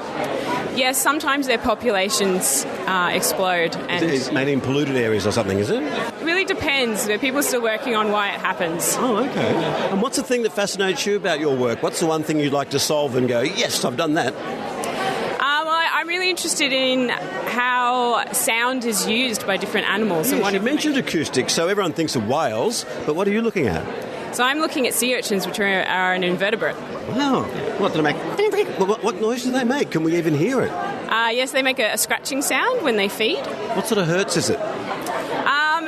Yes, sometimes their populations explode. And it's mainly in polluted areas or something, is it? It really depends. People are still working on why it happens. Oh, okay. And what's the thing that fascinates you about your work? What's the one thing you'd like to solve and go, yes, I've done that? I'm really interested in how sound is used by different animals. Yes, you mentioned acoustics, so everyone thinks of whales, but what are you looking at? So I'm looking at sea urchins, which are an invertebrate. Wow. What do they make? What noise do they make? Can we even hear it? Yes, they make a scratching sound when they feed. What sort of hertz is it?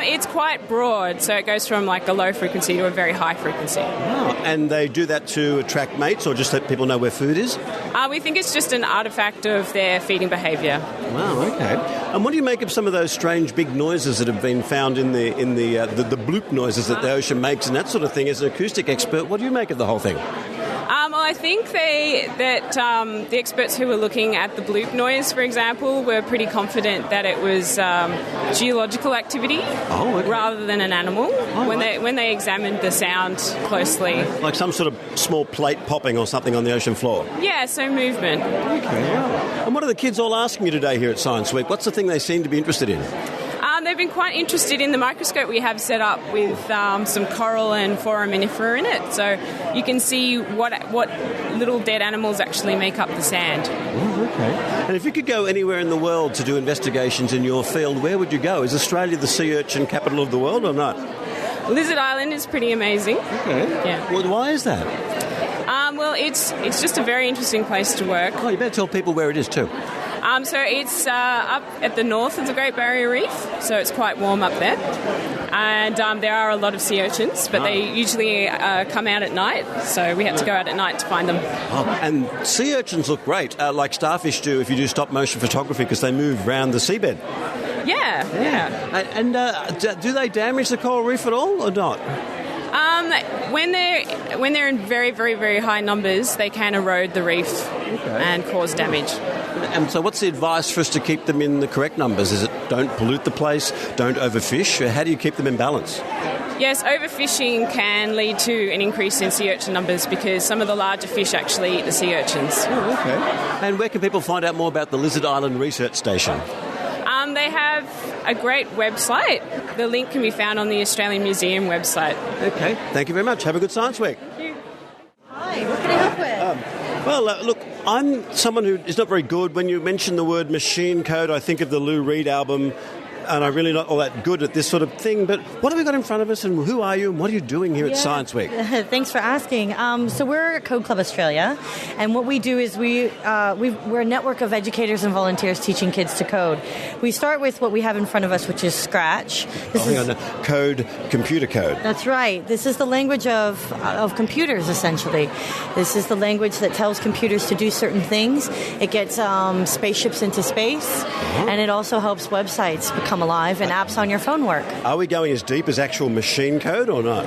It's quite broad, so it goes from like a low frequency to a very high frequency. Wow. And they do that to attract mates or just let people know where food is? We think it's just an artefact of their feeding behaviour. Wow, okay. And what do you make of some of those strange big noises that have been found in the bloop noises that the ocean makes and that sort of thing? As an acoustic expert, what do you make of the whole thing? Well, I think the experts who were looking at the bloop noise, for example, were pretty confident that it was geological activity rather than an animal when they examined the sound closely. Like some sort of small plate popping or something on the ocean floor? Yeah, so movement. Okay, wow. And what are the kids all asking you today here at Science Week? What's the thing they seem to be interested in? They've been quite interested in the microscope we have set up with some coral and foraminifera in it, so you can see what little dead animals actually make up the sand. Oh, okay. And if you could go anywhere in the world to do investigations in your field, where would you go? Is Australia the sea urchin capital of the world or not? Lizard Island is pretty amazing. Okay. Yeah. Well, why is that? Well, it's just a very interesting place to work. Oh, you better tell people where it is too. So it's up at the north of the Great Barrier Reef, so it's quite warm up there. And there are a lot of sea urchins, but they usually come out at night, so we had to go out at night to find them. Oh, and sea urchins look great, like starfish do if you do stop-motion photography, because they move around the seabed. Yeah. And do they damage the coral reef at all or not? When they're in very, very, very high numbers, they can erode the reef and cause damage. And so what's the advice for us to keep them in the correct numbers? Is it don't pollute the place, don't overfish? How do you keep them in balance? Yes, overfishing can lead to an increase in sea urchin numbers because some of the larger fish actually eat the sea urchins. Oh, okay. And where can people find out more about the Lizard Island Research Station? They have a great website. The link can be found on the Australian Museum website. Okay, thank you very much. Have a good Science Week. Thank you. Hi, what can I help with? Look, I'm someone who is not very good. When you mention the word machine code, I think of the Lou Reed album, and I'm really not all that good at this sort of thing. But what have we got in front of us, and who are you, and what are you doing here at Science Week? Thanks for asking. So we're Code Club Australia, and what we do is we're a network of educators and volunteers teaching kids to code. We start with what we have in front of us, which is Scratch. Code, computer code. That's right. This is the language of computers, essentially. This is the language that tells computers to do certain things. It gets spaceships into space, and it also helps websites become alive and apps on your phone work. Are we going as deep as actual machine code or not?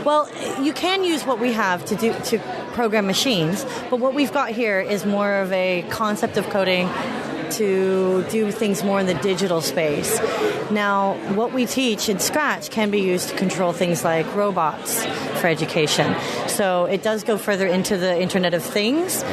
Well, you can use what we have to program machines, but what we've got here is more of a concept of coding to do things more in the digital space. Now, what we teach in Scratch can be used to control things like robots for education. So it does go further into the Internet of Things,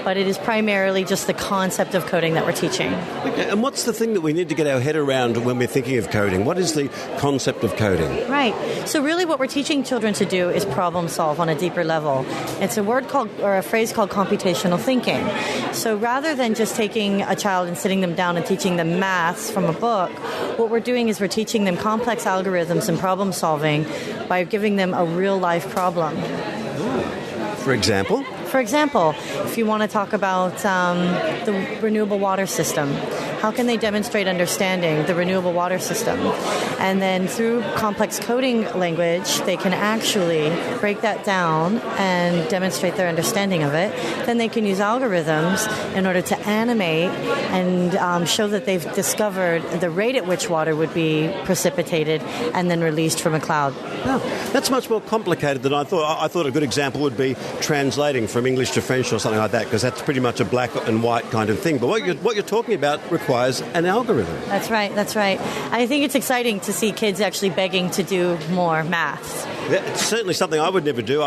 but it is primarily just the concept of coding that we're teaching. Okay, and what's the thing that we need to get our head around when we're thinking of coding? What is the concept of coding? Right. So really what we're teaching children to do is problem solve on a deeper level. It's a phrase called computational thinking. So rather than just taking a child and sitting them down and teaching them maths from a book, what we're doing is we're teaching them complex algorithms and problem solving by giving them a real life problem. For example? For example, if you want to talk about the renewable water system, how can they demonstrate understanding the renewable water system? And then through complex coding language, they can actually break that down and demonstrate their understanding of it. Then they can use algorithms in order to animate and show that they've discovered the rate at which water would be precipitated and then released from a cloud. Oh, that's much more complicated than I thought. I thought a good example would be translating from English to French or something like that, because that's pretty much a black and white kind of thing. But what you're talking about requires an algorithm. That's right. I think it's exciting to see kids actually begging to do more maths. Yeah, it's certainly something I would never do.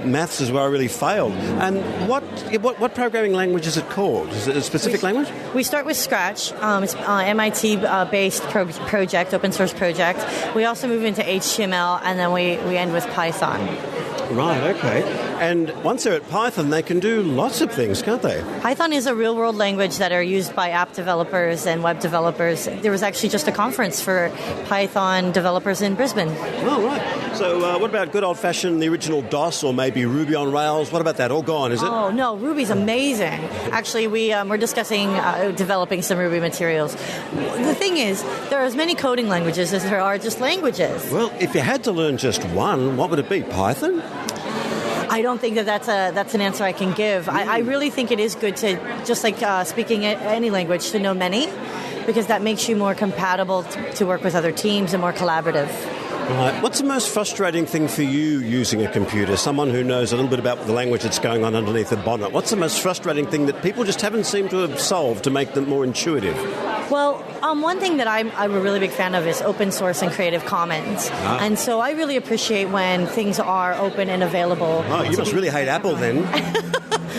Maths is where I really failed. And what programming language is it called? Is it a specific language? We start with Scratch. It's an MIT-based project, open source project. We also move into HTML, and then we end with Python. Right, okay. And once they're at Python, they can do lots of things, can't they? Python is a real-world language that are used by app developers and web developers. There was actually just a conference for Python developers in Brisbane. Oh, right. So what about good old-fashioned, the original DOS, or maybe Ruby on Rails? What about that? All gone, is it? Oh, no, Ruby's amazing. Actually, we're discussing developing some Ruby materials. The thing is, there are as many coding languages as there are just languages. Well, if you had to learn just one, what would it be? Python? I don't think that's an answer I can give. I really think it is good to, just like speaking any language, to know many, because that makes you more compatible to work with other teams and more collaborative. Right. What's the most frustrating thing for you using a computer? Someone who knows a little bit about the language that's going on underneath the bonnet. What's the most frustrating thing that people just haven't seemed to have solved to make them more intuitive? Well, one thing that I'm a really big fan of is open source and Creative Commons. And so I really appreciate when things are open and available. Oh, you must really hate Apple then.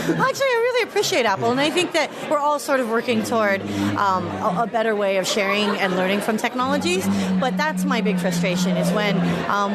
Actually, I really appreciate Apple, and I think that we're all sort of working toward a better way of sharing and learning from technologies. But that's my big frustration, is when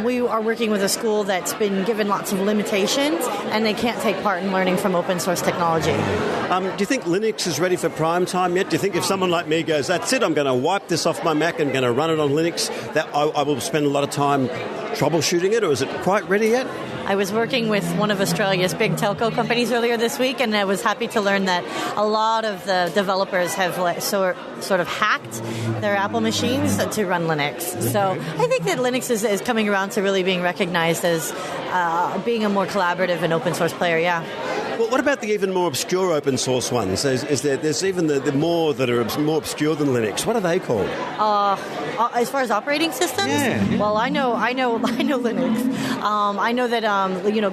we are working with a school that's been given lots of limitations and they can't take part in learning from open source technology. Do you think Linux is ready for prime time yet? Do you think if someone like me goes, that's it, I'm going to wipe this off my Mac and going to run it on Linux, that I will spend a lot of time troubleshooting it, or is it quite ready yet? I was working with one of Australia's big telco companies earlier this week, and I was happy to learn that a lot of the developers have sort of hacked their Apple machines to run Linux. So I think that Linux is coming around to really being recognized as being a more collaborative and open source player, yeah. Well, what about the even more obscure open source ones? There's even the more that are more obscure than Linux. What are they called? As far as operating systems? Yeah. Well, I know Linux. I know that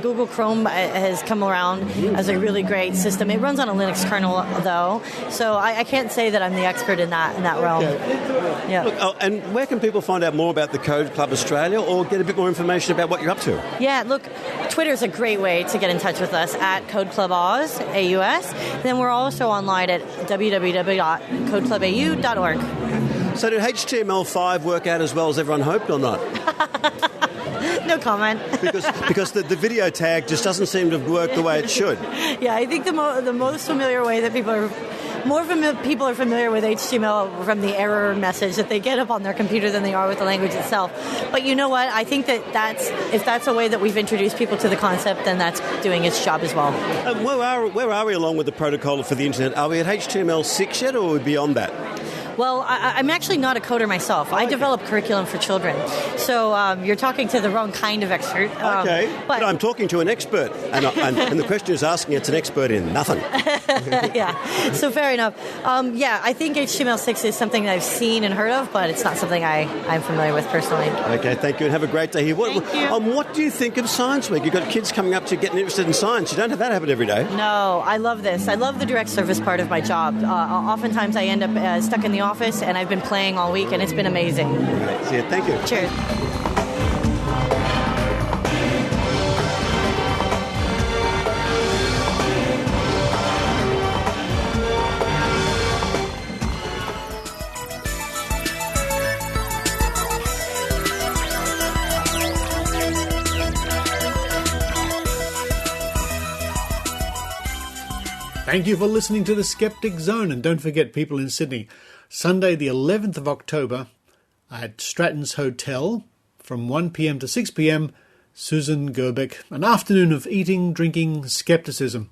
Google Chrome has come around as a really great system. It runs on a Linux kernel, though, so I can't say that I'm the expert in that realm. Okay. Yeah. Look, and where can people find out more about the Code Club Australia, or get a bit more information about what you're up to? Yeah, look, Twitter's a great way to get in touch with us at Code Club AUS, AUS. Then we're also online at www.codeclubau.org. So did HTML5 work out as well as everyone hoped, or not? No comment. because the video tag just doesn't seem to have worked the way it should. Yeah, I think the most familiar way that people are familiar with HTML from the error message that they get up on their computer than they are with the language itself. But you know what? I think if that's a way that we've introduced people to the concept, then that's doing its job as well. Where are we along with the protocol for the internet? Are we at HTML6 yet, or are we beyond that? Well, I'm actually not a coder myself. I develop curriculum for children. So you're talking to the wrong kind of expert. Okay, but I'm talking to an expert, and the question is asking it's an expert in nothing. Yeah, so fair enough. I think HTML6 is something that I've seen and heard of, but it's not something I'm familiar with personally. Okay, thank you, and have a great day here. Thank you. What do you think of Science Week? You've got kids coming up to getting interested in science. You don't have that happen every day. No, I love this. I love the direct service part of my job. Oftentimes I end up stuck in the office, and I've been playing all week, and it's been amazing. Right, see you. Thank you. Cheers. Thank you for listening to the Skeptic Zone, and don't forget, people in Sydney, Sunday the 11th of October at Stratton's Hotel from 1 p.m. to 6 p.m, Susan Gerbeck, an afternoon of eating, drinking, skepticism.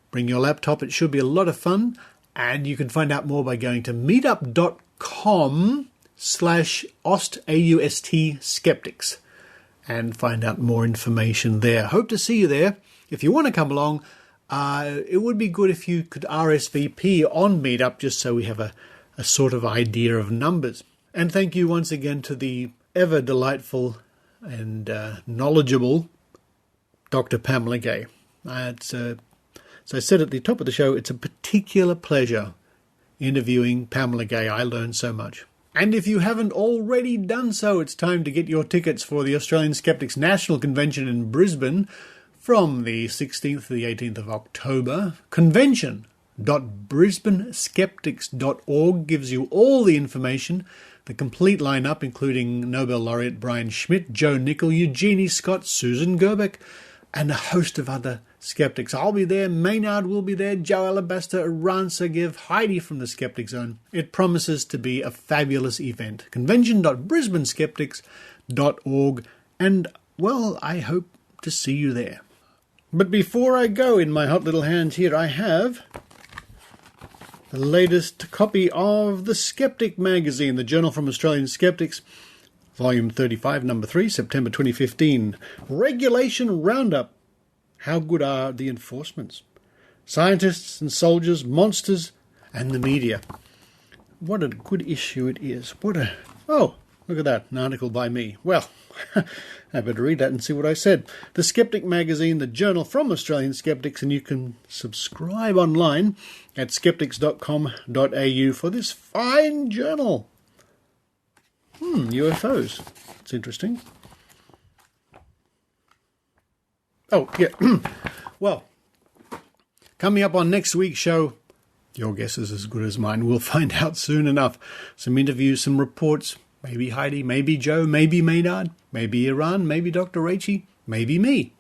Bring your laptop, it should be a lot of fun, and you can find out more by going to meetup.com/AUST Skeptics and find out more information there. Hope to see you there. If you want to come along, it would be good if you could RSVP on Meetup, just so we have a sort of idea of numbers. And thank you once again to the ever delightful and knowledgeable Dr. Pamela Gay. As I said at the top of the show, it's a particular pleasure interviewing Pamela Gay. I learned so much. And if you haven't already done so, it's time to get your tickets for the Australian Skeptics National Convention in Brisbane from the 16th to the 18th of October. Convention.brisbaneskeptics.org gives you all the information, the complete lineup, including Nobel laureate Brian Schmidt, Joe Nickel, Eugenie Scott, Susan Gerbeck, and a host of other skeptics. I'll be there, Maynard will be there, Jo Alabaster, Iran Sergeyev, Heidi from the Skeptic Zone. It promises to be a fabulous event. Convention.brisbaneskeptics.org, and, well, I hope to see you there. But before I go, in my hot little hands here, I have the latest copy of The Skeptic magazine, the journal from Australian Skeptics, Volume 35, Number 3, September 2015. Regulation Roundup. How good are the enforcements? Scientists and soldiers, monsters, and the media. What a good issue it is. Oh, look at that, an article by me. Well, I better read that and see what I said. The Skeptic magazine, the journal from Australian Skeptics, and you can subscribe online at skeptics.com.au for this fine journal. UFOs. It's interesting. Oh, yeah. Well, coming up on next week's show, your guess is as good as mine. We'll find out soon enough. Some interviews, some reports. Maybe Heidi, maybe Joe, maybe Maynard, maybe Iran, maybe Dr. Raichi, maybe me.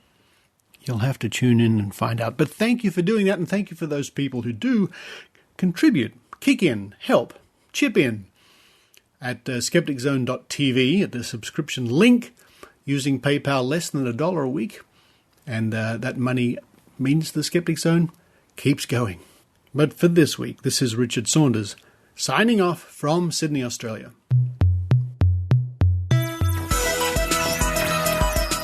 You'll have to tune in and find out. But thank you for doing that, and thank you for those people who do contribute, kick in, help, chip in at skepticzone.tv at the subscription link using PayPal less than $1 a week. And that money means the Skeptic Zone keeps going. But for this week, this is Richard Saunders signing off from Sydney, Australia.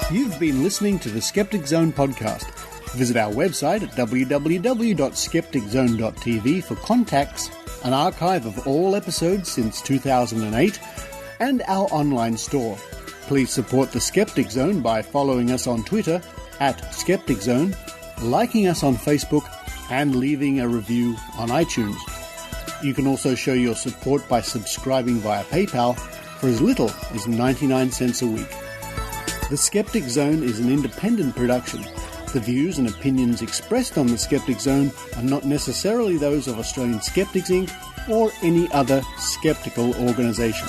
You've been listening to the Skeptic Zone podcast. Visit our website at www.skepticzone.tv for contacts, an archive of all episodes since 2008, and our online store. Please support the Skeptic Zone by following us on Twitter at Skeptic Zone, liking us on Facebook, and leaving a review on iTunes. You can also show your support by subscribing via PayPal for as little as 99 cents a week. The Skeptic Zone is an independent production. The views and opinions expressed on the Skeptic Zone are not necessarily those of Australian Skeptics Inc. or any other skeptical organisation.